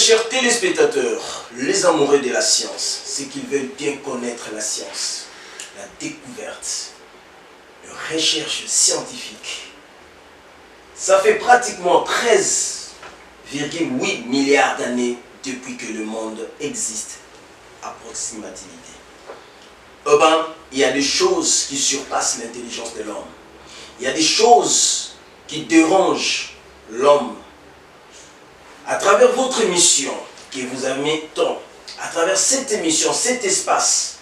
chers téléspectateurs, les amoureux de la science, ceux qui veulent bien connaître la science, la découverte, la recherche scientifique, ça fait pratiquement 13,8 milliards d'années depuis que le monde existe, approximativité. Il y a des choses qui surpassent l'intelligence de l'homme. Il y a des choses qui dérangent l'homme. À travers votre émission, que vous avez tant, à travers cette émission, cet espace,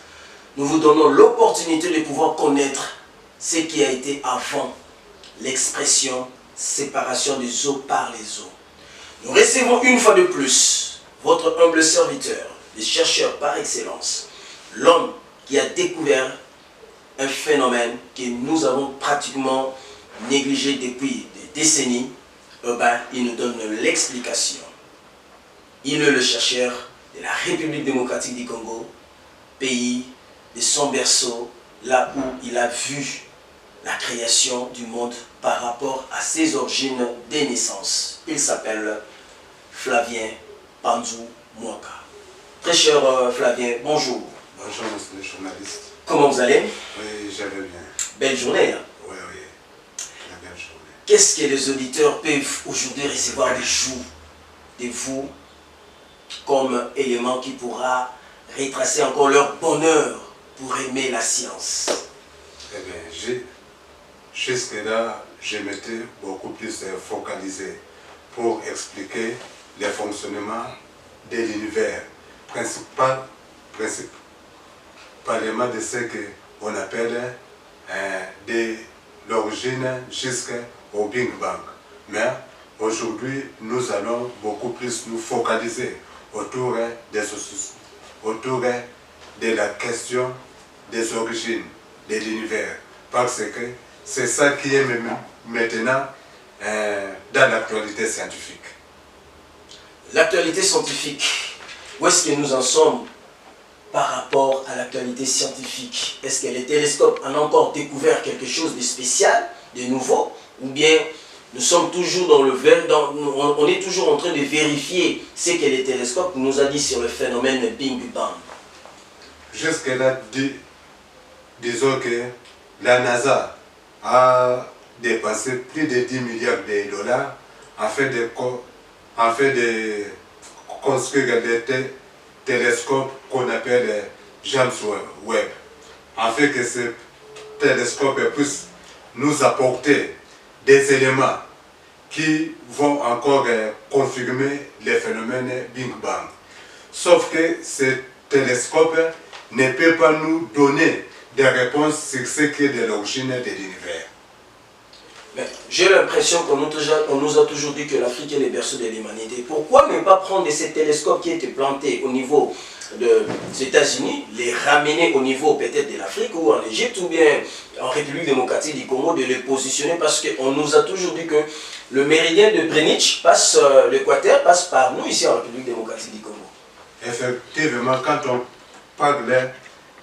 nous vous donnons l'opportunité de pouvoir connaître ce qui a été avant l'expression séparation des eaux par les eaux. Nous recevons une fois de plus votre humble serviteur, le chercheur par excellence, l'homme qui a découvert un phénomène que nous avons pratiquement négligé depuis des décennies. Il nous donne l'explication. Il est le chercheur de la République démocratique du Congo, pays de son berceau, là où il a vu la création du monde par rapport à ses origines des naissances. Il s'appelle Flavien Panzou Mwaka. Très cher Flavien, bonjour. Bonjour, monsieur le journaliste. Comment vous allez? Oui, je vais bien. Belle journée, hein? Oui, oui, la belle journée. Qu'est-ce que les auditeurs peuvent aujourd'hui recevoir de vous comme élément qui pourra retracer encore leur bonheur pour aimer la science? Eh bien, jusque-là, je m'étais beaucoup plus focalisé pour expliquer le fonctionnement de l'univers, principalement de ce qu'on appelle de l'origine jusqu'au Big Bang. Mais aujourd'hui, nous allons beaucoup plus nous focaliser autour de la question des origines de l'univers. Parce que c'est ça qui est maintenant dans l'actualité scientifique. L'actualité scientifique, où est-ce que nous en sommes par rapport à l'actualité scientifique? Est-ce que les télescopes ont encore découvert quelque chose de spécial, de nouveau? Ou bien nous sommes toujours dans le verre, on est toujours en train de vérifier ce que les télescopes nous ont dit sur le phénomène Big Bang? Jusque-là, disons que la NASA a dépensé plus de 10 milliards de dollars afin de construire des télescopes qu'on appelle James Webb, afin que ces télescopes puissent nous apporter des éléments qui vont encore confirmer les phénomènes Big Bang. Sauf que ces télescopes ne peuvent pas nous donner des réponses sur ce qui est de l'origine de l'univers. J'ai l'impression qu'on nous a toujours dit que l'Afrique est le berceau de l'humanité. Pourquoi ne pas prendre ces télescopes qui étaient plantés au niveau des États-Unis, les ramener au niveau peut-être de l'Afrique ou en Égypte ou bien en République démocratique du Congo, de les positionner, parce qu'on nous a toujours dit que le méridien de Greenwich passe, l'équateur passe par nous ici en République démocratique du Congo. Effectivement, quand on parle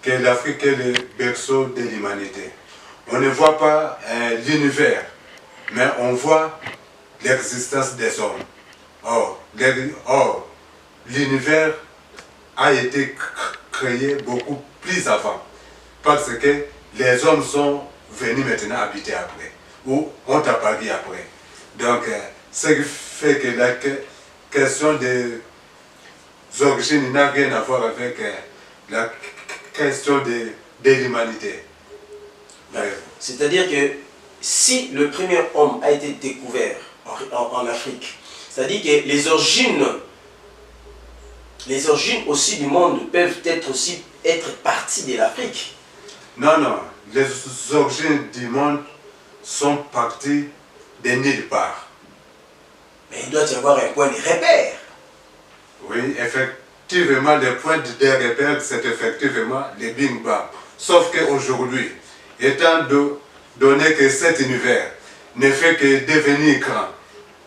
que l'Afrique est le berceau de l'humanité, on ne voit pas l'univers, mais on voit l'existence des hommes. Or, l'univers a été créé beaucoup plus avant, parce que les hommes sont venus maintenant habiter après, ou ont apparu après. Donc, ce qui fait que la question des origines n'a rien à voir avec la question de l'humanité. C'est-à-dire que si le premier homme a été découvert en Afrique, c'est-à-dire que les origines aussi du monde peuvent être parties de l'Afrique. Non, non, les origines du monde sont parties de nulle part. Mais il doit y avoir un point de repère. Oui, effectivement, le point de repère, c'est effectivement le Big Bang. Sauf qu'aujourd'hui, étant donné que cet univers ne fait que devenir grand,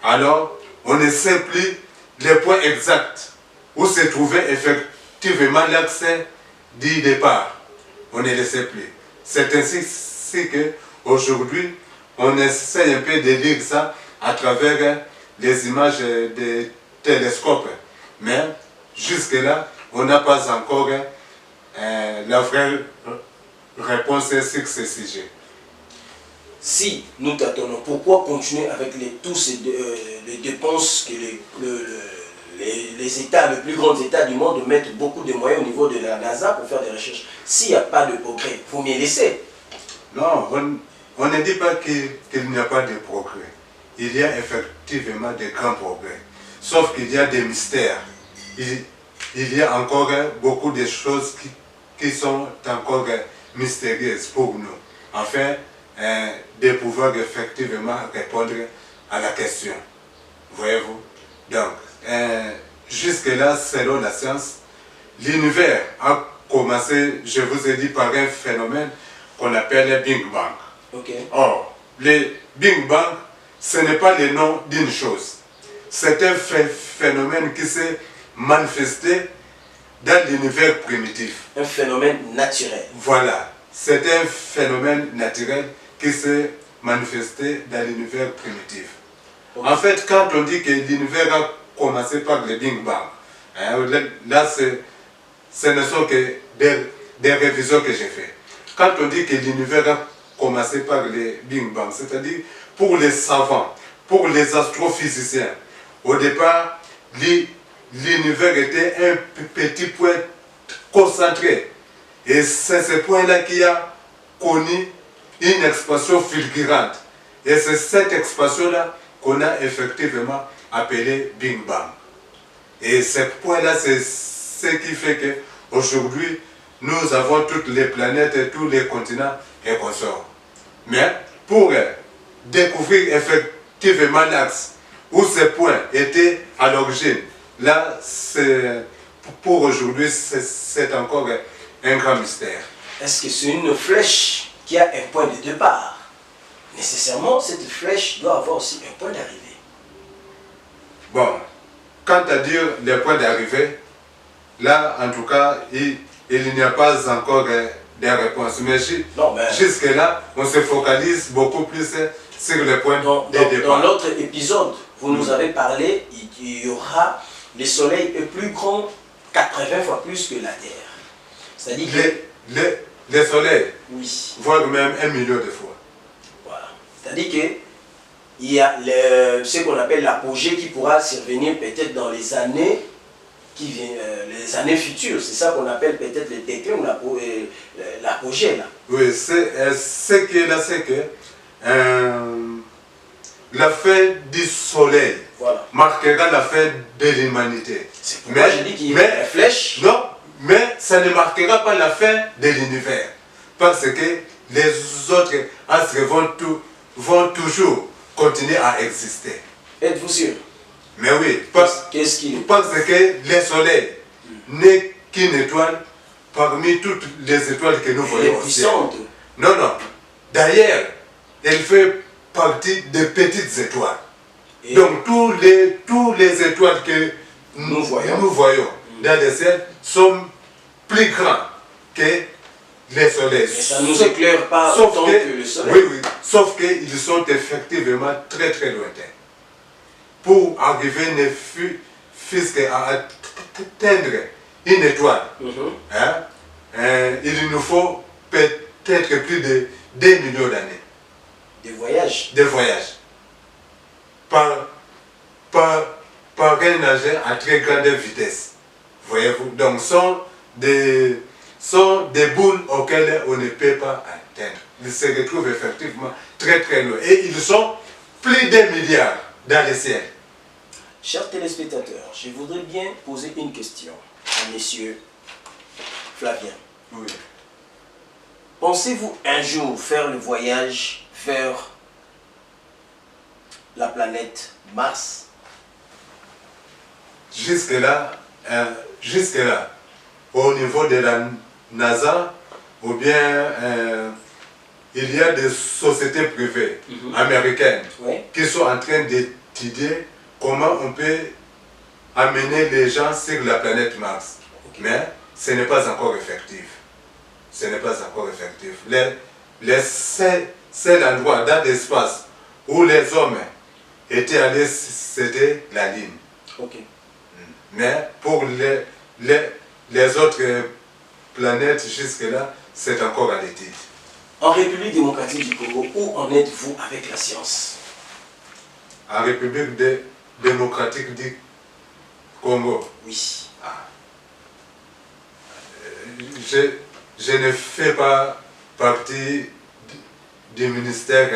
alors on ne sait plus le point exact où se trouvait effectivement l'accès du départ. On ne le sait plus. C'est ainsi qu'aujourd'hui, on essaie un peu de lire ça à travers les images des télescopes. Mais jusque-là, on n'a pas encore la vraie réponse sur ce sujet. Si nous tâtonnons, pourquoi continuer avec les dépenses que les États, les plus grands États du monde mettent beaucoup de moyens au niveau de la NASA pour faire des recherches? S'il n'y a pas de progrès, il faut mieux laisser. Non, on ne dit pas qu'il n'y a pas de progrès. Il y a effectivement de grands progrès. Sauf qu'il y a des mystères. Il y a encore beaucoup de choses qui sont encore mystérieuses pour nous. Enfin, de pouvoir effectivement répondre à la question. Voyez-vous? Donc, jusque-là, selon la science, l'univers a commencé, je vous ai dit, par un phénomène qu'on appelle le Big Bang. Okay. Or, le Big Bang, ce n'est pas le nom d'une chose. C'est un phénomène qui s'est manifesté dans l'univers primitif. Un phénomène naturel. Voilà, c'est un phénomène naturel qui s'est manifesté dans l'univers primitif. Okay. En fait, quand on dit que l'univers a commencé par le Big Bang, là, ce ne sont que des révisions que j'ai faites. Quand on dit que l'univers a commencé par le Big Bang, c'est-à-dire pour les savants, pour les astrophysiciens, au départ, l'univers était un petit point concentré. Et c'est ce point-là qui a connu une expansion fulgurante. Et c'est cette expansion-là qu'on a effectivement appelée Big Bang. Et ce point-là, c'est ce qui fait qu'aujourd'hui, nous avons toutes les planètes et tous les continents et consorts. Mais pour découvrir effectivement l'axe où ce point était à l'origine, là, pour aujourd'hui, c'est encore un grand mystère. Est-ce que c'est une flèche qui a un point de départ? Nécessairement, cette flèche doit avoir aussi un point d'arrivée. Bon, quant à dire le point d'arrivée, là, en tout cas, il n'y a pas encore des réponses. Mais jusque-là, on se focalise beaucoup plus sur le point de départ. Dans l'autre épisode, vous nous avez parlé, il y aura, le Soleil est plus grand 80 fois plus que la Terre. C'est-à-dire le Soleil, oui, voire même 1 million de fois. Voilà. C'est-à-dire qu'il y a ce qu'on appelle l'apogée qui pourra survenir peut-être dans les années qui viennent, les années futures. C'est ça qu'on appelle peut-être le déclin ou l'apogée là. Oui, ce qui est là, c'est que la fin du Soleil, voilà, marquera la fin de l'humanité. C'est pourquoi je dis qu'il y a une flèche. Non, mais ça ne marquera pas la fin de l'univers. Parce que les autres astres vont toujours continuer à exister. Êtes-vous sûr? Mais oui, parce que le Soleil n'est qu'une étoile parmi toutes les étoiles que nous voyons. Puissante. Non, non. D'ailleurs, elle fait partie des petites étoiles. Et donc tous les étoiles que nous voyons dans le ciel sont plus grands que le Soleil. Et ça ne nous éclaire pas autant que le Soleil. Oui, oui. Sauf qu'ils sont effectivement très très lointains. Pour arriver ne fût-ce qu'à atteindre une étoile, il nous faut peut-être plus de 2 millions d'années. Des voyages. Des voyages. Par un nageur à très grande vitesse. Voyez-vous? Donc, sont des boules auxquelles on ne peut pas atteindre. Ils se retrouvent effectivement très très loin. Et ils sont plus d'1 milliard dans le ciel. Chers téléspectateurs, je voudrais bien poser une question à monsieur Flavien. Oui. Pensez-vous un jour faire le voyage vers la planète Mars? Jusque-là, au niveau de la NASA, ou bien il y a des sociétés privées américaines qui sont en train d'étudier comment on peut amener les gens sur la planète Mars. Okay. Mais ce n'est pas encore effectif. Ce n'est pas encore effectif. Le seul endroit dans l'espace où les hommes étaient allés, c'était la Lune. Okay. Mais pour les autres planètes, jusque-là, c'est encore à l'étude. En République démocratique du Congo, où en êtes-vous avec la science? En République démocratique du Congo. Oui. Je ne fais pas partie du ministère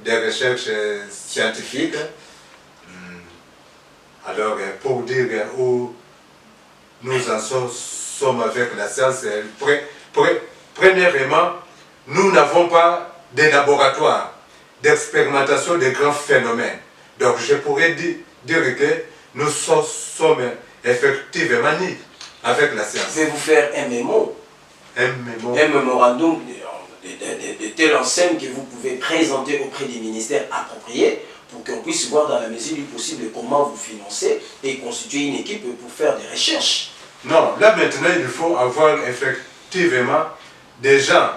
des recherches scientifiques. Alors, pour dire où nous en sommes avec la science, premièrement, nous n'avons pas de laboratoire d'expérimentation de grands phénomènes. Donc, je pourrais dire que nous sommes effectivement nés avec la science. Je vais vous faire un mémo. Un mémorandum de telle enseigne que vous pouvez présenter auprès des ministères appropriés pour qu'on puisse voir dans la mesure du possible comment vous financez et constituer une équipe pour faire des recherches. Non, là maintenant il faut avoir effectivement des gens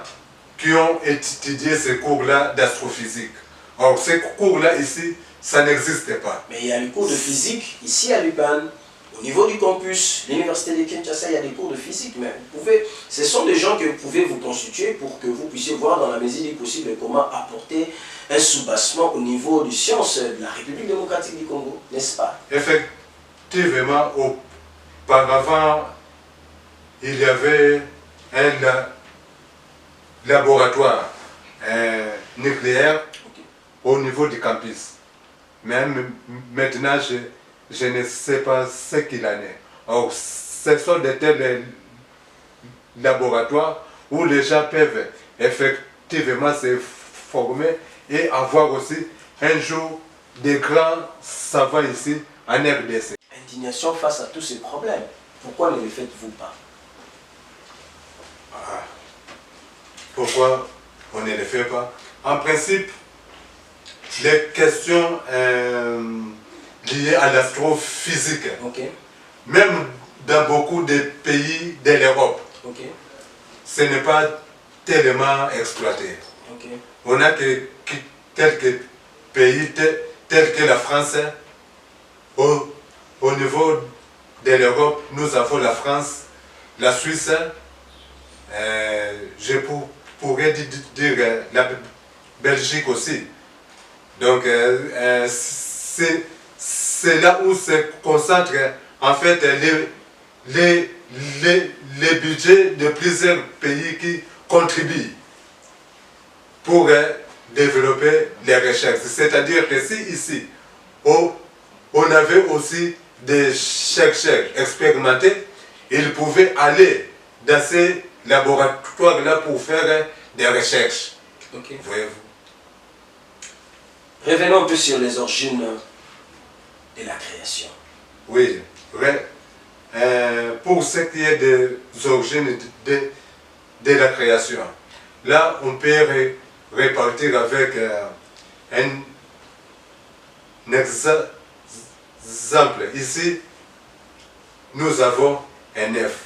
qui ont étudié ces cours-là d'astrophysique. Or ces cours-là ici, ça n'existe pas. Mais il y a les cours de physique ici à l'UPAN. Au niveau du campus, l'université de Kinshasa, il y a des cours de physique, mais vous pouvez, ce sont des gens que vous pouvez vous constituer pour que vous puissiez voir dans la mesure du possible comment apporter un soubassement au niveau des sciences de la République démocratique du Congo, n'est-ce pas? Effectivement, auparavant, il y avait un laboratoire nucléaire au niveau du campus. Même maintenant, je ne sais pas ce qu'il en est. Or, ce sont de tels laboratoires où les gens peuvent effectivement se former et avoir aussi un jour des grands savants ici en RDC. Indignation face à tous ces problèmes. Pourquoi ne le faites-vous pas? Pourquoi on ne le fait pas? En principe, les questions liées à l'astrophysique, même dans beaucoup de pays de l'Europe, ce n'est pas tellement exploité. On a quelques pays tels que la France. Au niveau de l'Europe, nous avons la France, la Suisse, je pourrais dire la Belgique aussi. Donc c'est là où se concentrent en fait les budgets de plusieurs pays qui contribuent pour développer les recherches. C'est-à-dire que si ici, on avait aussi des chercheurs expérimentés, ils pouvaient aller dans ces laboratoires-là pour faire des recherches. Voyez-vous? Revenons un peu sur les origines de la création. Oui, pour ce qui est des origines de la création, là on peut repartir avec un exemple. Ici, nous avons un œuf.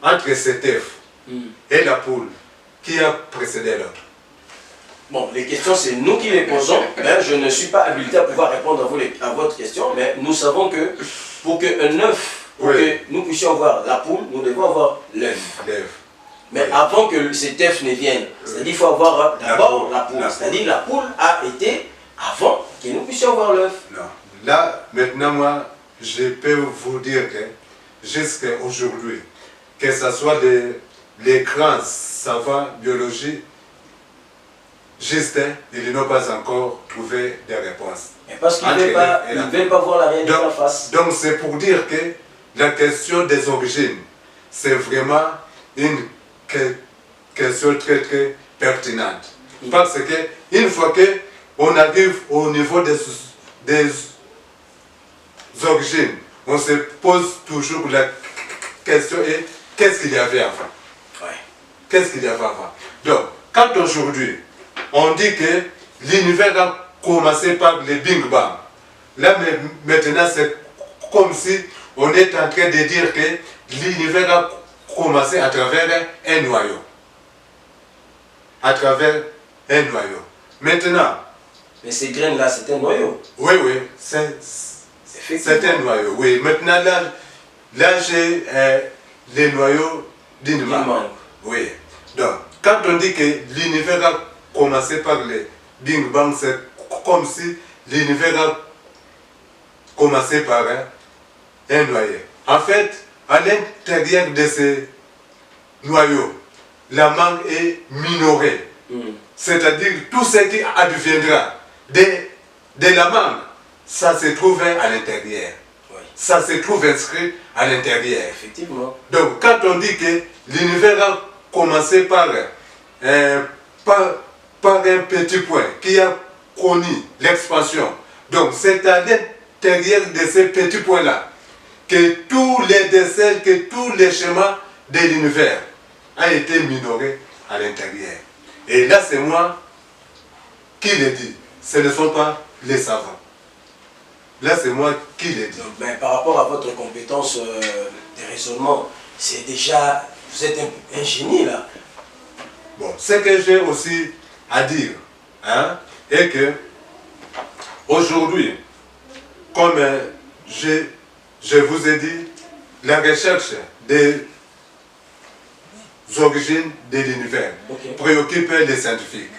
Entre cet œuf et la poule, qui a précédé l'autre? Bon, les questions, c'est nous qui les posons. Mais je ne suis pas habilité à pouvoir répondre à votre question, mais nous savons que pour qu'un œuf, pour que nous puissions avoir la poule, nous devons avoir l'œuf. Mais avant que cet œuf ne vienne, c'est-à-dire qu'il faut avoir d'abord la poule. C'est-à-dire la poule a été avant que nous puissions avoir l'œuf. Non. Là, maintenant, moi, je peux vous dire que jusqu'à aujourd'hui, que ce soit les grands savants biologiques, juste, ils n'ont pas encore trouvé des réponses. Mais parce qu'ils ne veulent pas voir la réalité en face. Donc c'est pour dire que la question des origines, c'est vraiment une question très très pertinente. Parce que une fois qu'on arrive au niveau des origines, on se pose toujours la question et qu'est-ce qu'il y avait avant? Qu'est-ce qu'il y avait avant? Donc, quand aujourd'hui, on dit que l'univers a commencé par le Big Bang, là maintenant c'est comme si on est en train de dire que l'univers a commencé à travers un noyau. À travers un noyau. Maintenant... Mais ces graines-là, c'est un noyau. Oui, oui, c'est C'est un noyau, oui. Maintenant, là j'ai les noyaux d'une mangue. Oui. Donc, quand on dit que l'univers a commencé par le Big Bang, c'est comme si l'univers a commencé par un noyau. En fait, à l'intérieur de ces noyaux, la mangue est minorée. C'est-à-dire tout ce qui adviendra de la mangue, ça se trouve à l'intérieur. Oui. Ça se trouve inscrit à l'intérieur. Effectivement. Donc quand on dit que l'univers a commencé par un petit point qui a connu l'expansion, donc c'est à l'intérieur de ce petit point-là que tous les dessins, que tous les schémas de l'univers ont été minorés à l'intérieur. Et là, c'est moi qui le dis. Ce ne sont pas les savants. Là, c'est moi qui le dis. Donc, ben, par rapport à votre compétence de raisonnement, c'est déjà... Vous êtes un génie, là. Bon, ce que j'ai aussi à dire, est que aujourd'hui, comme je vous ai dit, la recherche des origines de l'univers préoccupe les scientifiques.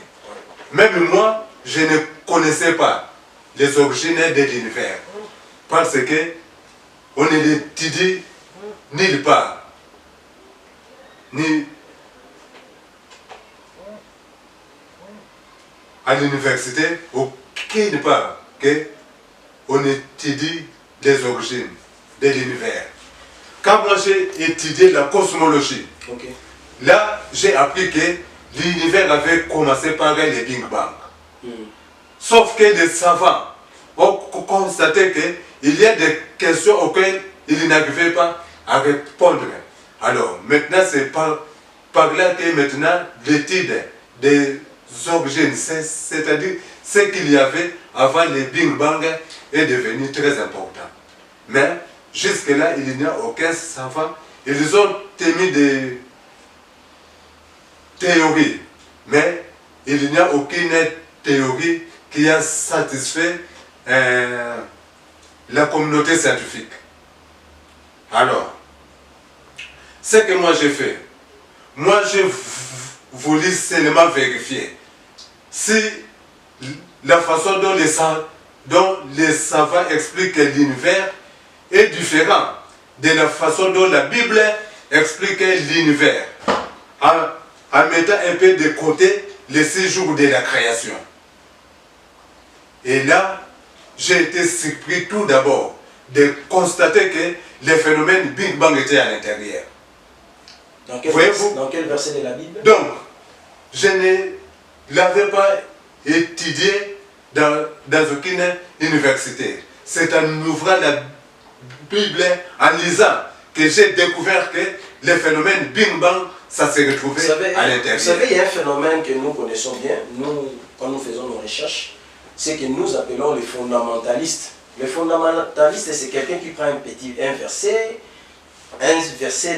Même moi, je ne connaissais pas les origines de l'univers parce que on ne l'étudie nulle part, ni à l'université, aucune part qu'on étudie les origines de l'univers. Quand moi j'ai étudié la cosmologie, là j'ai appris que l'univers avait commencé par le Big Bang. Sauf que les savants ont constaté qu'il y a des questions auxquelles ils n'arrivaient pas à répondre. Alors maintenant c'est par là que maintenant l'étude des origines, c'est-à-dire ce qu'il y avait avant le Big Bang est devenu très important. Mais jusque-là, il n'y a aucun savant. Ils ont émis des théories, mais il n'y a aucune théorie qui a satisfait la communauté scientifique. Alors, ce que moi j'ai fait, moi j'ai voulu seulement vérifier si la façon dont les savants expliquent l'univers est différente de la façon dont la Bible explique l'univers, en mettant un peu de côté les 6 jours de la création. Et là, j'ai été surpris tout d'abord de constater que les phénomènes Big Bang étaient à l'intérieur. Dans quel verset de la Bible? Donc, je ne l'avais pas étudié dans aucune université. C'est en ouvrant la Bible, en lisant, que j'ai découvert que les phénomènes Big Bang, ça s'est retrouvé à l'intérieur. Vous savez, il y a un phénomène que nous connaissons bien, quand nous faisons nos recherches, c'est que nous appelons les fondamentalistes. Le fondamentaliste, c'est quelqu'un qui prend un verset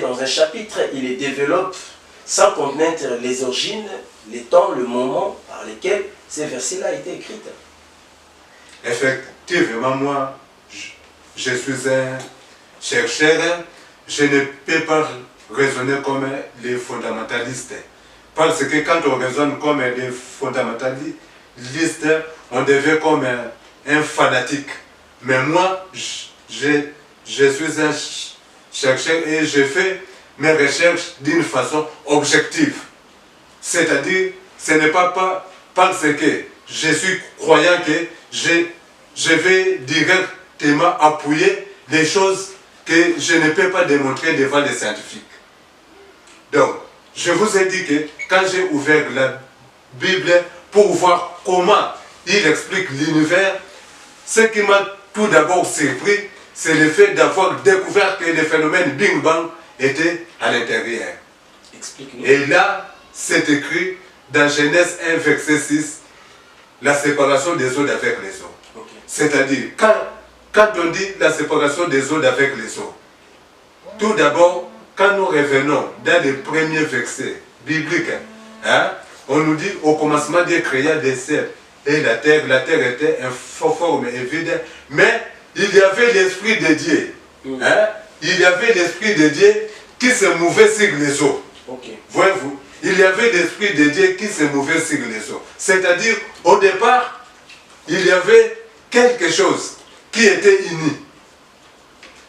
dans un chapitre, il les développe sans connaître les origines, les temps, le moment par lesquels ces versets-là ont été écrits. Effectivement, moi, je suis un chercheur, je ne peux pas raisonner comme les fondamentalistes. Parce que quand on raisonne comme les fondamentalistes, on devient comme un fanatique. Mais moi, je suis un chercheur et je fais mes recherches d'une façon objective. C'est-à-dire, ce n'est pas parce que je suis croyant que je vais directement appuyer des choses que je ne peux pas démontrer devant les scientifiques. Donc, je vous ai dit que quand j'ai ouvert la Bible pour voir comment il explique l'univers, ce qui m'a tout d'abord surpris, c'est le fait d'avoir découvert que les phénomènes Big Bang étaient à l'intérieur. Explique-nous. Et là, c'est écrit dans Genèse 1, verset 6, la séparation des eaux avec les eaux. Okay. C'est-à-dire, quand on dit la séparation des eaux avec les eaux, tout d'abord, quand nous revenons dans les premiers versets bibliques, on nous dit au commencement Dieu créa des cieux et la terre était informe et vide, mais il y avait l'esprit de Dieu. Hein? Il y avait l'esprit de Dieu qui se mouvait sur les eaux. Okay. Voyez-vous, il y avait l'esprit de Dieu qui se mouvait sur les eaux. C'est-à-dire, au départ, il y avait quelque chose qui était uni.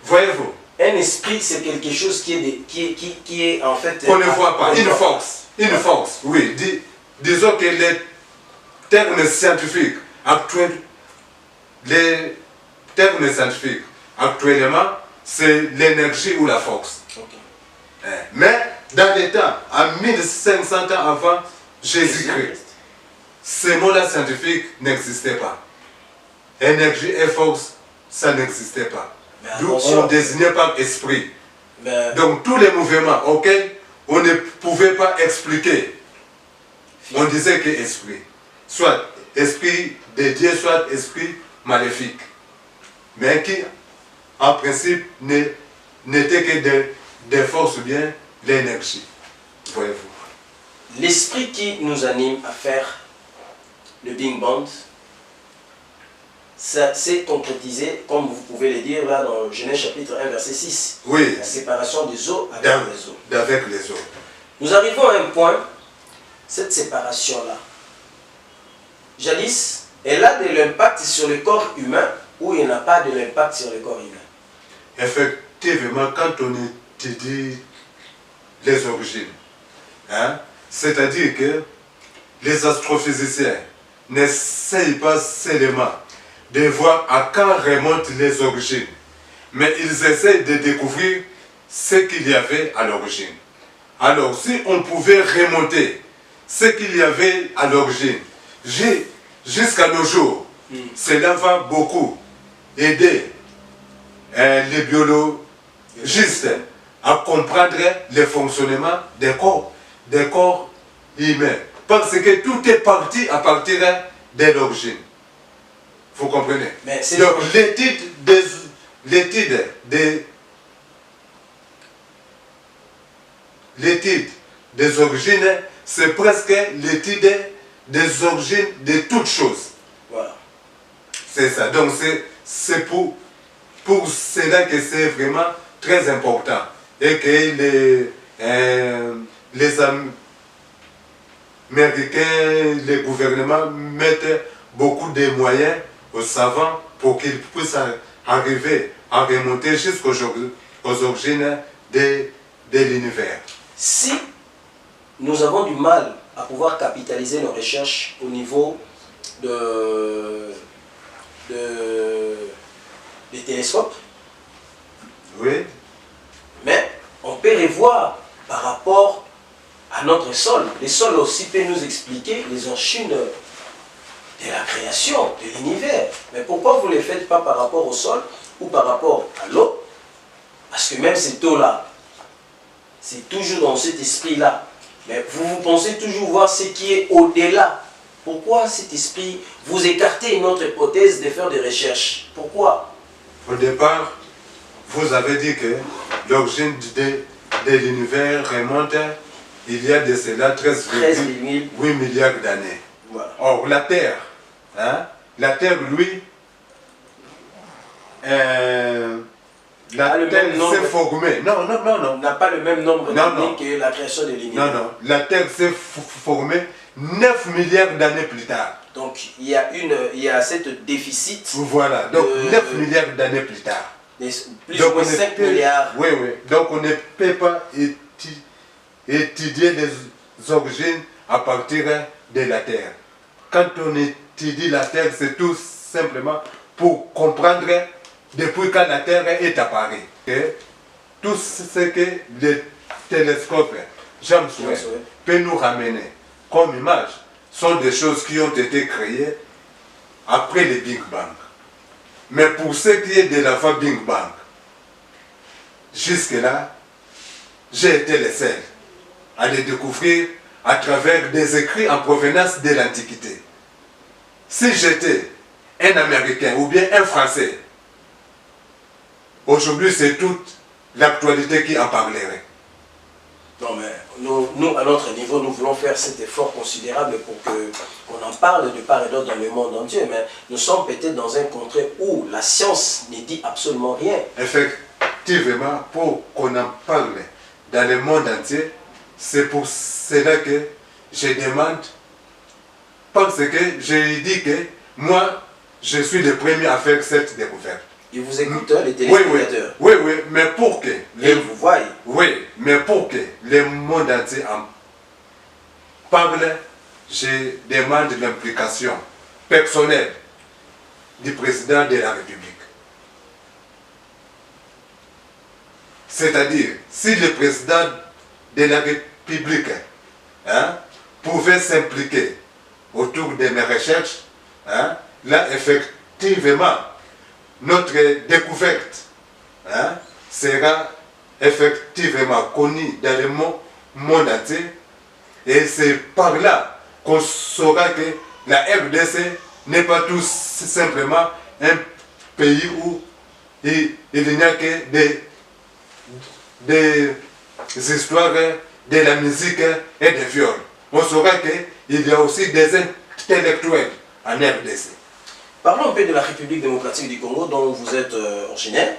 Voyez-vous? Un esprit, c'est quelque chose qui est en fait... On ne voit pas, une force. Une force, oui. Disons que les termes scientifiques actuels, actuellement, c'est l'énergie ou la force. Okay. Mais dans les temps, en 1500 ans avant Jésus-Christ, ces mots-là scientifiques n'existaient pas. Énergie et force, ça n'existait pas. D'où on désignait par esprit. Donc tous les mouvements auxquels on ne pouvait pas expliquer, on disait que esprit. Soit esprit de Dieu, soit esprit maléfique. Mais qui, en principe, n'était que des forces ou bien l'énergie. Voyez-vous. L'esprit qui nous anime à faire le Big Bang, ça s'est concrétisé, comme vous pouvez le dire là dans Genèse chapitre 1 verset 6. Oui. La séparation des eaux avec les eaux. Avec les eaux. Nous arrivons à un point, cette séparation-là, jadis, elle a de l'impact sur le corps humain ou il n'a pas de l'impact sur le corps humain? Effectivement, quand on étudie les origines, hein, c'est-à-dire que les astrophysiciens n'essayent pas seulement de voir à quand remontent les origines, mais ils essayent de découvrir ce qu'il y avait à l'origine. Alors, si on pouvait remonter ce qu'il y avait à l'origine jusqu'à nos jours, cela va beaucoup aider les biologistes à comprendre le fonctionnement des corps humains. Parce que tout est parti à partir de l'origine. Vous comprenez? Donc l'étude des origines, c'est presque l'étude des origines de toutes choses. Voilà. C'est ça. Donc c'est pour cela que c'est vraiment très important. Et que les Américains, les gouvernements mettent beaucoup de moyens aux savants pour qu'ils puissent arriver à remonter jusqu'aux origines de l'univers. Si nous avons du mal à pouvoir capitaliser nos recherches au niveau des télescopes, oui, mais on peut revoir par rapport à notre sol. Le sol aussi peut nous expliquer les origines de la création, de l'univers. Mais pourquoi vous ne le faites pas par rapport au sol ou par rapport à l'eau? Parce que même cette eau-là, c'est toujours dans cet esprit-là. Mais vous pensez toujours voir ce qui est au-delà. Pourquoi cet esprit, vous écartez notre hypothèse de faire des recherches? Pourquoi? Au départ, vous avez dit que l'origine de l'univers remonte il y a de cela 13,8 milliards d'années. Voilà. Or, la Terre, lui, la Terre s'est formée. Non. N'a pas le même nombre d'années que la création de l'univers. Non. La Terre s'est formée 9 milliards d'années plus tard. Donc, il y a cette déficit. Voilà, donc 9 milliards d'années plus tard. Plus ou moins 5 milliards. Oui. Donc, on ne peut pas étudier les origines à partir de la Terre. Quand on étudie la Terre, c'est tout simplement pour comprendre depuis quand la Terre est apparue. Et tout ce que le télescope James Webb peut nous ramener comme image sont des choses qui ont été créées après le Big Bang. Mais pour ce qui est de la fin Big Bang, jusque-là, j'ai été le seul à les découvrir à travers des écrits en provenance de l'Antiquité. Si j'étais un Américain ou bien un Français, aujourd'hui c'est toute l'actualité qui en parlerait. Non, mais nous, à notre niveau, nous voulons faire cet effort considérable pour qu'on en parle de part et d'autre dans le monde entier. Mais nous sommes peut-être dans un contrée où la science ne dit absolument rien. Effectivement, pour qu'on en parle dans le monde entier, c'est pour cela que je demande, parce que je dis que moi, je suis le premier à faire cette découverte. Et vous écoutez les téléspectateurs. Oui, mais pour que... Et vous voyez. Oui, mais pour que le monde entier en parle, je demande l'implication personnelle du président de la République. C'est-à-dire, si le président de la République pouvait s'impliquer autour de mes recherches, là, effectivement, notre découverte sera effectivement connue dans le monde entier, et c'est par là qu'on saura que la RDC n'est pas tout simplement un pays où il n'y a que des histoires de la musique et des viols. On saura qu'il y a aussi des intellectuels en RDC. Parlons un peu de la République démocratique du Congo dont vous êtes originaire.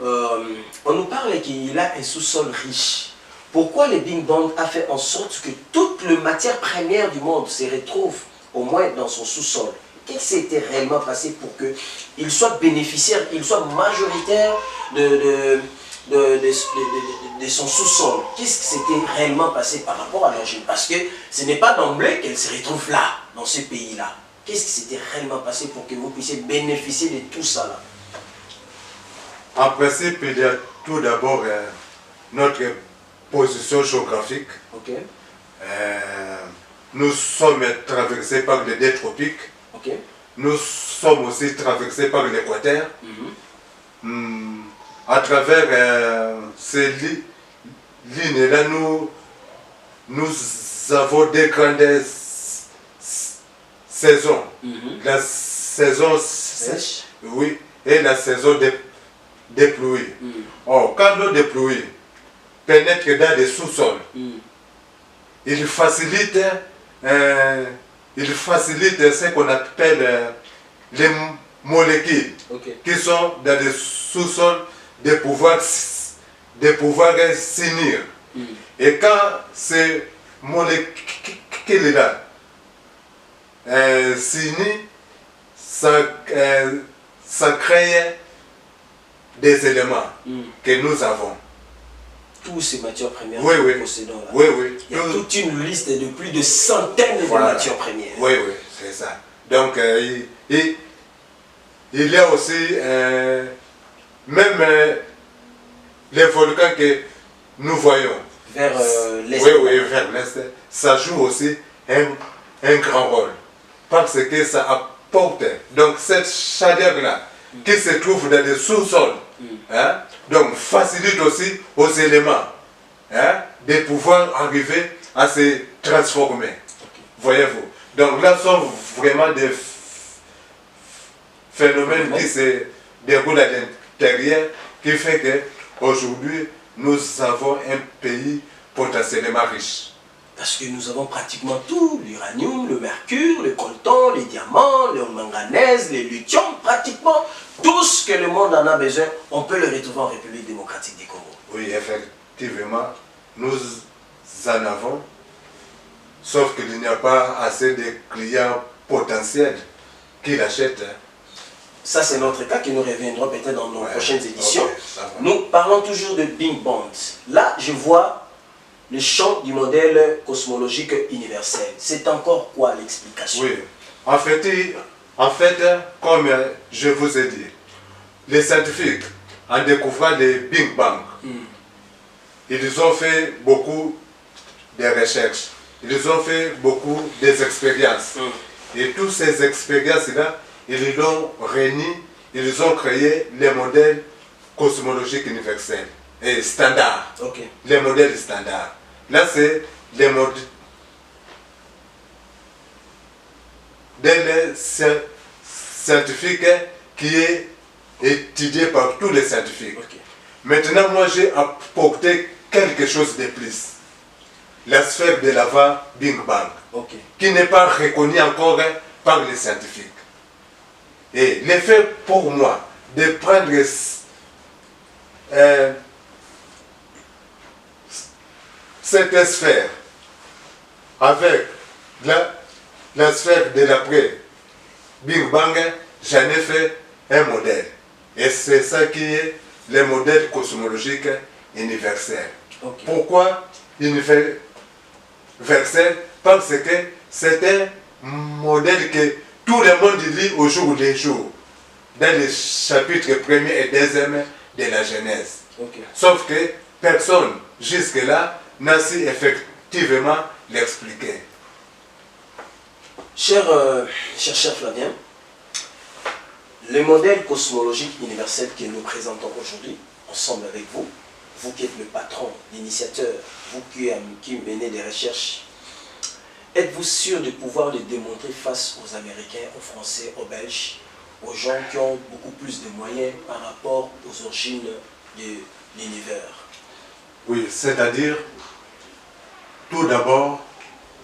On nous parle qu'il a un sous-sol riche. Pourquoi le Big Bang a fait en sorte que toute la matière première du monde se retrouve au moins dans son sous-sol? Qu'est-ce qui s'était réellement passé pour qu'il soit bénéficiaire, qu'il soit majoritaire de son sous-sol? Qu'est-ce qui s'était réellement passé par rapport à l'origine? Parce que ce n'est pas d'emblée qu'elle se retrouve là, dans ce pays-là. Qu'est-ce qui s'était réellement passé pour que vous puissiez bénéficier de tout ça là? En principe, il y a tout d'abord notre position géographique. Okay. Nous sommes traversés par les deux tropiques. Okay. Nous sommes aussi traversés par l'équateur. À travers ces lignes-là, nous avons des grandes saisons. La saison sèche, oui, et la saison des pluies. Or, quand l'eau des pluies pénètre dans les sous-sols, il facilite ce qu'on appelle les molécules qui sont dans les sous-sols de pouvoir s'unir. Et quand ces molécules-là s'unissent, ça crée des éléments que nous avons. Tous ces matières premières que nous possédons là. Il y a toute une liste de plus de centaines de matières premières. Oui, c'est ça. Donc, il y a aussi même les volcans que nous voyons. Vers l'est. Oui, vers l'est. Ça joue aussi un grand rôle. Parce que ça apporte, donc cette chaleur-là, qui se trouve dans le sous-sol, donc facilite aussi aux éléments de pouvoir arriver à se transformer. Voyez-vous. Donc là sont vraiment des phénomènes qui se déroulent à l'intérieur, qui fait qu'aujourd'hui nous avons un pays potentiellement riche. Parce que nous avons pratiquement tout, l'uranium, le mercure, le coltan, les diamants, le manganèse, le lithium, pratiquement tout ce que le monde en a besoin, on peut le retrouver en République démocratique du Congo. Oui, effectivement, nous en avons, sauf qu'il n'y a pas assez de clients potentiels qui l'achètent. Ça, c'est notre cas qui nous reviendra peut-être dans nos prochaines éditions. Nous parlons toujours de Big Bang. Là, je vois le champ du modèle cosmologique universel. C'est encore quoi l'explication? Oui, en fait, comme je vous ai dit, les scientifiques, en découvrant le Big Bang, ils ont fait beaucoup de recherches, ils ont fait beaucoup d'expériences. Et toutes ces expériences-là, ils l'ont réuni, ils ont créé les modèles cosmologiques universels et standards. Les modèles standards. Là, c'est les modèles scientifiques qui est étudié par tous les scientifiques. Maintenant, moi, j'ai apporté quelque chose de plus. la sphère de l'avant Big Bang, qui n'est pas reconnue encore par les scientifiques. Et l'effet pour moi de prendre cette sphère avec la sphère de l'après Big Bang, j'en ai fait un modèle. Et c'est ça qui est le modèle cosmologique universel. Pourquoi universel? Parce que c'est un modèle que tout le monde lit au jour le jour, dans les chapitres 1er et 2e de la Genèse. Sauf que personne jusque-là n'a su effectivement l'expliquer. Cher Flavien, le modèle cosmologique universel que nous présentons aujourd'hui, ensemble avec vous, vous qui êtes le patron, l'initiateur, vous qui menez des recherches, êtes-vous sûr de pouvoir le démontrer face aux Américains, aux Français, aux Belges, aux gens qui ont beaucoup plus de moyens par rapport aux origines de l'univers? Oui, c'est-à-dire, tout d'abord,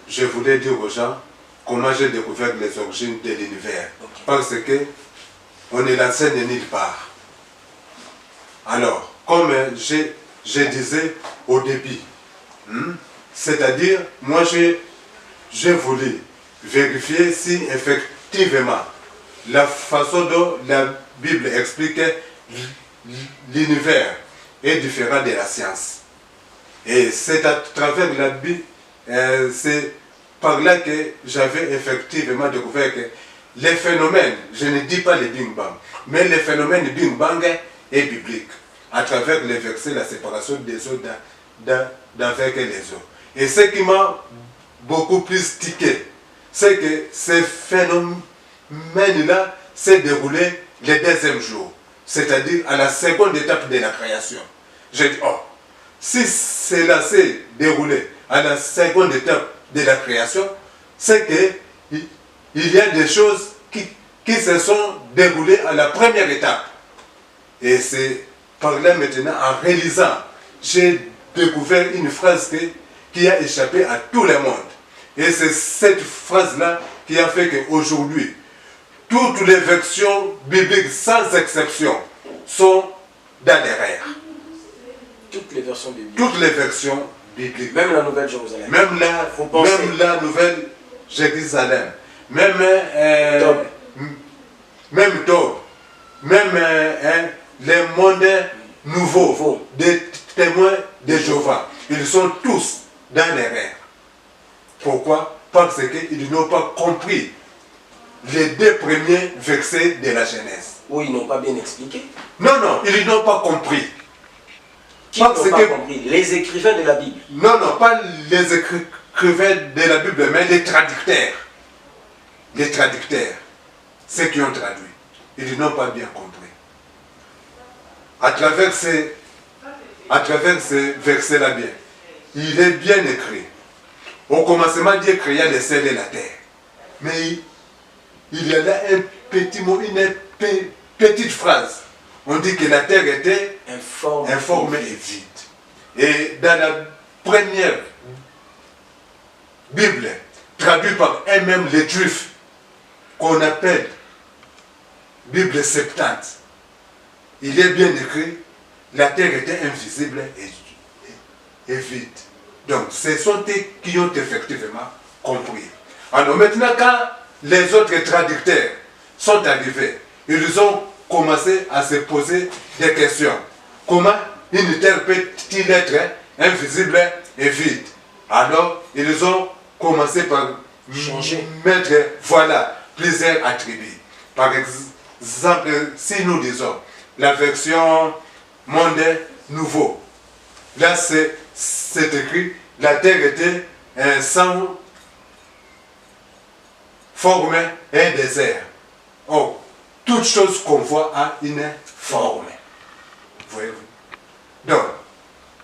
je voulais dire aux gens comment j'ai découvert les origines de l'univers. Parce que on ne l'enseigne nulle part. Alors, comme je disais au début, c'est-à-dire, moi j'ai voulu vérifier si effectivement la façon dont la Bible explique l'univers est différente de la science. Et c'est à travers la Bible, c'est par là que j'avais effectivement découvert que les phénomènes, je ne dis pas le Big Bang, mais les phénomènes du Big Bang est biblique, à travers les versets, la séparation des eaux d'avec les eaux. Et ce qui m'a beaucoup plus tiqué, c'est que ces phénomènes-là s'est déroulé le deuxième jour, c'est-à-dire à la seconde étape de la création. J'ai dit, oh, si cela s'est déroulé à la seconde étape de la création, c'est qu'il y a des choses qui se sont déroulées à la première étape. Et c'est par là maintenant, en réalisant, j'ai découvert une phrase qui a échappé à tout le monde. Et c'est cette phrase-là qui a fait qu'aujourd'hui, toutes les versions bibliques, sans exception, sont dans l'erreur. Toutes les versions bibliques. Toutes les versions bibliques. Même la Nouvelle Jérusalem. Même la Nouvelle Jérusalem. Même Tob. Même les mondes nouveaux des témoins de Jéhovah. Ils sont tous dans l'erreur. Pourquoi? Parce qu'ils n'ont pas compris les deux premiers versets de la Genèse. Ou ils n'ont pas bien expliqué. Non, ils n'ont pas compris. Qui n'ont pas compris? Les écrivains de la Bible. Non, pas les écrivains de la Bible, mais les traducteurs. Les traducteurs, ceux qui ont traduit, ils n'ont pas bien compris. À travers ces versets-là bien, il est bien écrit. Au commencement, Dieu créa les cieux et la terre. Mais il y a là un petit mot, une petite phrase. On dit que la terre était informe et vide. Et dans la première Bible, traduite par eux-mêmes les Juifs, qu'on appelle Bible Septante, il est bien écrit, la terre était invisible et vide. Donc, ce sont eux qui ont effectivement compris. Alors maintenant, quand les autres traducteurs sont arrivés, ils ont commencé à se poser des questions. Comment une terre peut-il être invisible et vide? Alors, ils ont commencé par mettre, voilà, plusieurs attributs. Par exemple, si nous disons la version monde nouveau, là c'est écrit, la terre était sans forme et désert. Oh, toute chose qu'on voit a une forme. Voyez-vous? Donc,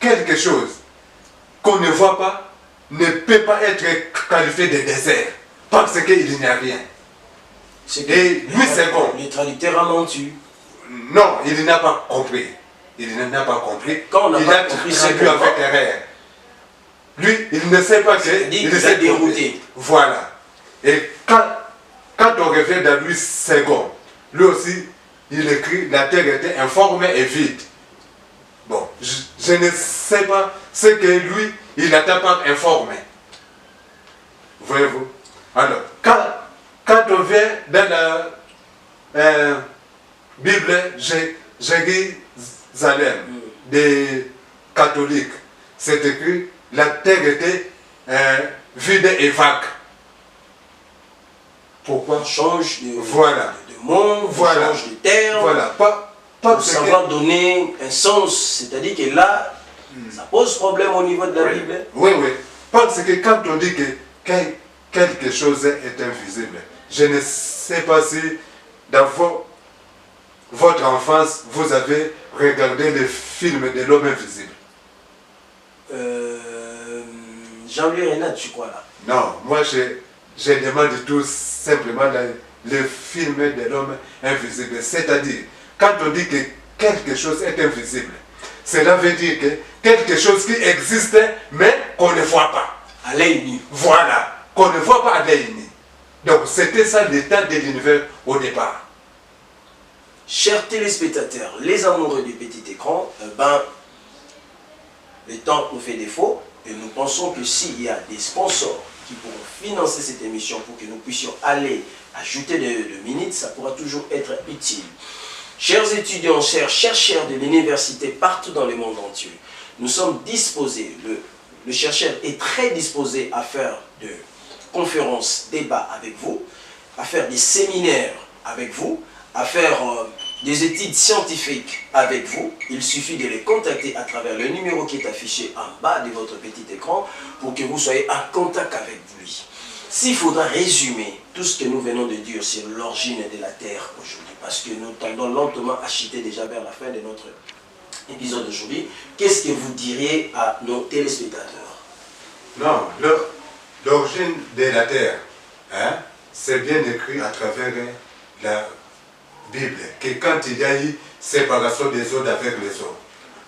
quelque chose qu'on ne voit pas ne peut pas être qualifié de désert parce qu'il n'y a rien. Et lui, c'est bon. Les traducteurs ont menti. Non, il n'a pas compris. Il n'a pas compris. Quand on n'a il pas a compris, traduit avec erreur. lui, il ne sait pas qu'il s'est dérouté. Voilà. Et quand on revient dans Louis II, lui aussi, il écrit « La terre était informe et vide ». Bon, je ne sais pas ce que lui, il attend par informé. Voyez-vous? Alors, quand on vient dans la Bible Jérusalem des catholiques, c'est écrit « La terre était vide et vague ». Pourquoi? On change de monde, on change de terme. Voilà. Pour savoir donner un sens, c'est-à-dire que là, ça pose problème au niveau de la Bible. Oui. Parce que quand on dit que quelque chose est invisible, je ne sais pas si dans votre enfance, vous avez regardé le film de l'homme invisible. Jean-Louis Renat, tu crois là? Non, moi je demande tout simplement le film de l'homme invisible. C'est-à-dire, quand on dit que quelque chose est invisible, cela veut dire que quelque chose qui existe, mais qu'on ne voit pas. À l'œil nu. Voilà, qu'on ne voit pas à l'œil nu. Donc c'était ça l'état de l'univers au départ. Chers téléspectateurs, les amoureux du petit écran, le temps nous fait défaut et nous pensons que s'il y a des sponsors qui pourront financer cette émission pour que nous puissions aller ajouter de minutes, ça pourra toujours être utile. Chers étudiants, chers chercheurs de l'université partout dans le monde entier, nous sommes disposés, le chercheur est très disposé à faire de conférences, débats avec vous, à faire des séminaires avec vous, à faire des études scientifiques avec vous. Il suffit de les contacter à travers le numéro qui est affiché en bas de votre petit écran pour que vous soyez en contact avec lui. S'il faudra résumer tout ce que nous venons de dire sur l'origine de la Terre aujourd'hui, parce que nous tendons lentement à chuter déjà vers la fin de notre épisode d'aujourd'hui, qu'est-ce que vous diriez à nos téléspectateurs? Non, l'origine de la Terre, c'est bien écrit à travers la Bible, que quand il y a eu séparation des eaux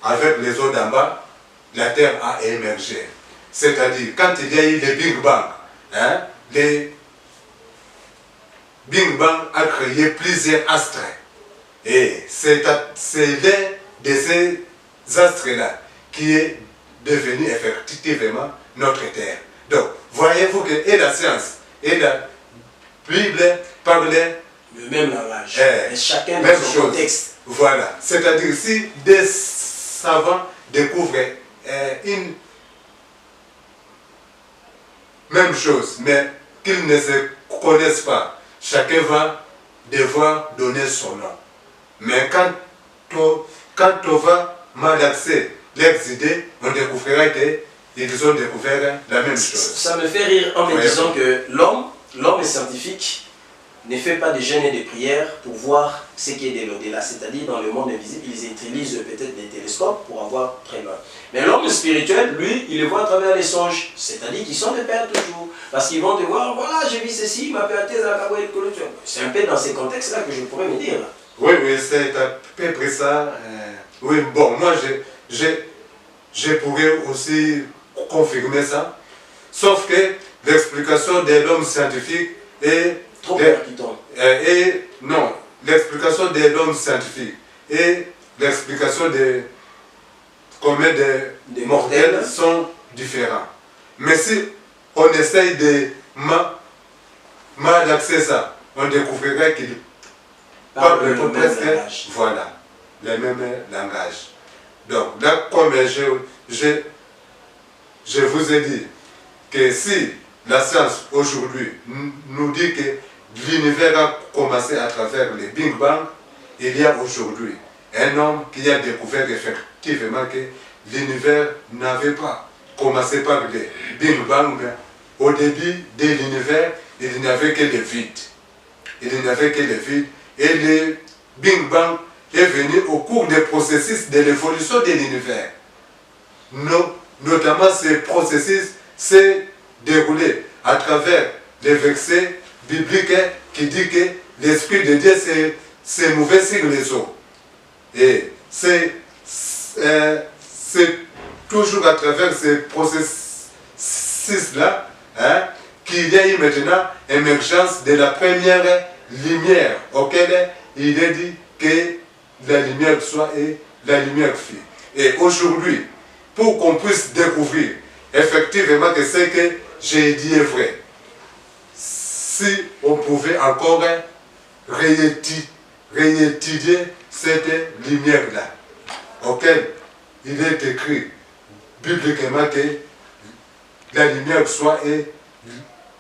avec les eaux d'en bas, la Terre a émergé. C'est-à-dire, quand il y a eu le Big Bang, le Big Bang a créé plusieurs astres. Et c'est l'un de ces astres-là qui est devenu effectivement notre Terre. Donc, voyez-vous que et la science et la Bible parlaient le même langage, mais chacun dans son contexte. Voilà. C'est-à-dire, si des savants découvrent une même chose, mais qu'ils ne se connaissent pas, chacun va devoir donner son nom. Mais quand on va malaxer leurs idées, on découvrira qu'ils ont découvert la même chose. Ça me fait rire en me disant que l'homme scientifique ne fait pas de jeûne et de prière pour voir ce qui est de l'au-delà. C'est-à-dire, dans le monde invisible, ils utilisent peut-être des télescopes pour avoir très loin. Mais l'homme spirituel, lui, il le voit à travers les songes. C'est-à-dire qu'ils sont des pères toujours. Parce qu'ils vont te voir, voilà, j'ai vu ceci, il m'a perdu à la c'est un peu dans ces contextes-là que je pourrais me dire. Oui, c'est à peu près ça. Oui, bon, moi, je pourrais aussi confirmer ça. Sauf que l'explication de l'homme scientifique est trop percutant. Non, l'explication de l'homme scientifique et l'explication de combien de mortels sont différents. Mais si on essaye de malaxer ça, on découvrirait qu'il parle presque voilà, le même langage. Donc là, comme je vous ai dit que si la science aujourd'hui nous dit que l'univers a commencé à travers le Big Bang, il y a aujourd'hui un homme qui a découvert effectivement que l'univers n'avait pas commencé par le Big Bang, mais au début de l'univers, il n'y avait que le vide. Il n'y avait que le vide. Et le Big Bang est venu au cours des processus de l'évolution de l'univers. Notamment, ce processus s'est déroulé à travers les versets bibliques qui dit que l'Esprit de Dieu s'est mouvé sur les eaux. Et c'est toujours à travers ce là, hein, qu'il y a eu maintenant émergence de la première lumière, auquel il est dit que la lumière soit et la lumière fut. Et aujourd'hui, pour qu'on puisse découvrir effectivement que ce que j'ai dit est vrai, si on pouvait encore réétudier cette lumière-là, auquel il est écrit bibliquement que la lumière soit et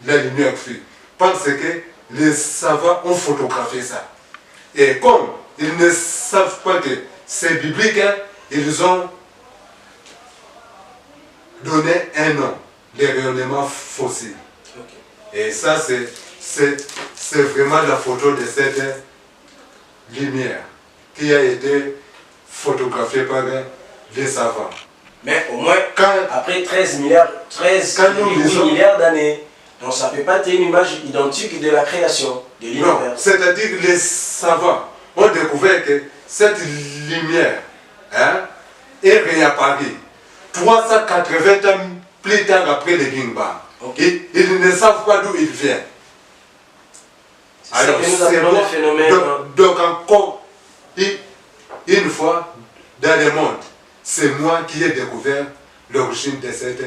la lumière fut. Parce que les savants ont photographié ça. Et comme ils ne savent pas que c'est biblique, hein, ils ont donné un nom, les rayonnements fossiles. Okay. Et ça, c'est vraiment la photo de cette lumière qui a été photographiée par les savants. Mais au moins, après 13 milliards d'années, donc ça ne peut pas être une image identique de la création de l'univers. Non, c'est-à-dire que les savants ont découvert que cette lumière, hein, est réapparue 380 ans plus tard après le Big Bang. Okay. Ils ne savent pas d'où il vient. Alors, c'est bon phénomène. Donc encore une fois, dans le monde, c'est moi qui ai découvert l'origine de cette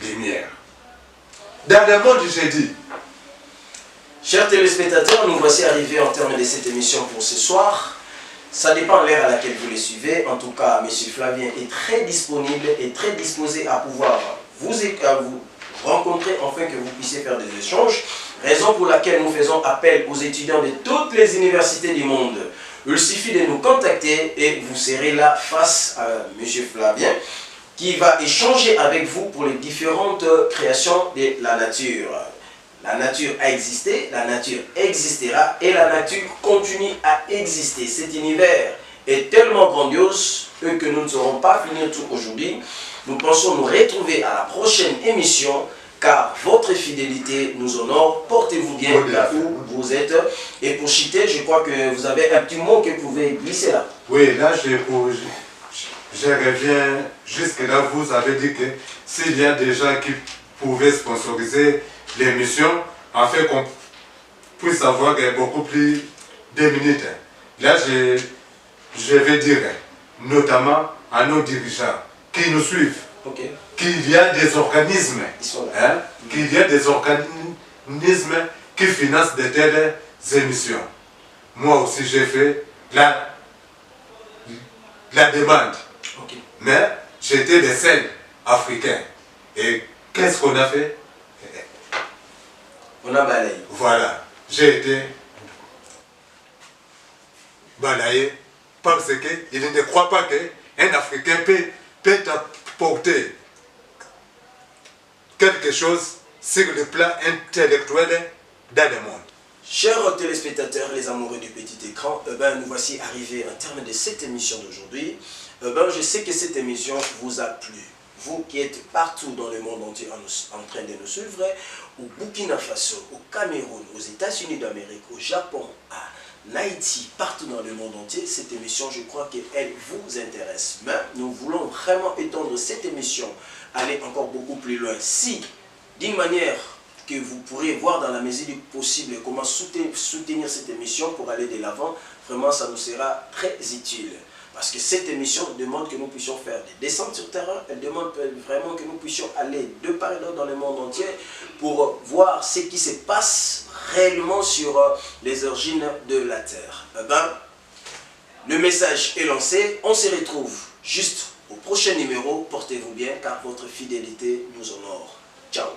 lumière. Dans le monde, j'ai dit. Chers téléspectateurs, nous voici arrivés en terme de cette émission pour ce soir. Ça dépend de l'heure à laquelle vous les suivez. En tout cas, M. Flavien est très disponible et très disposé à pouvoir vous rencontrer afin que vous puissiez faire des échanges. Raison pour laquelle nous faisons appel aux étudiants de toutes les universités du monde. Il suffit de nous contacter et vous serez là face à M. Flavien qui va échanger avec vous pour les différentes créations de la nature. La nature a existé, la nature existera et la nature continue à exister. Cet univers est tellement grandiose que nous ne saurons pas finir tout aujourd'hui. Nous pensons nous retrouver à la prochaine émission car votre fidélité nous honore. Portez-vous bien là où vous êtes. Et pour chiter, je crois que vous avez un petit mot que vous pouvez glisser là. Oui, là je reviens jusque là. Vous avez dit que s'il y a des gens qui pouvaient sponsoriser l'émission, afin qu'on puisse avoir beaucoup plus de minutes. Là, je vais dire, notamment à nos dirigeants qui nous suivent, okay, qu'il y a des organismes, hein, qu'il y a des organismes qui financent de telles émissions. Moi aussi, j'ai fait la demande. Okay. Mais j'étais des seuls africains. Et qu'est-ce qu'on a fait? On a balayé. Voilà. J'ai été balayé parce qu'il ne croit pas qu'un Africain peut apporter quelque chose sur le plan intellectuel dans le monde. Chers téléspectateurs, les amoureux du petit écran, nous voici arrivés au terme de cette émission d'aujourd'hui. Je sais que cette émission vous a plu. Vous qui êtes partout dans le monde entier en train de nous suivre, au Burkina Faso, au Cameroun, aux États-Unis d'Amérique, au Japon, à Haïti, partout dans le monde entier, cette émission, je crois qu'elle vous intéresse. Mais nous voulons vraiment étendre cette émission, aller encore beaucoup plus loin. Si, d'une manière que vous pourrez voir dans la mesure du possible comment soutenir cette émission pour aller de l'avant, vraiment ça nous sera très utile. Parce que cette émission demande que nous puissions faire des descentes sur terrain, elle demande vraiment que nous puissions aller de part et d'autre dans le monde entier pour voir ce qui se passe réellement sur les origines de la Terre. Le message est lancé, on se retrouve juste au prochain numéro. Portez-vous bien car votre fidélité nous honore. Ciao.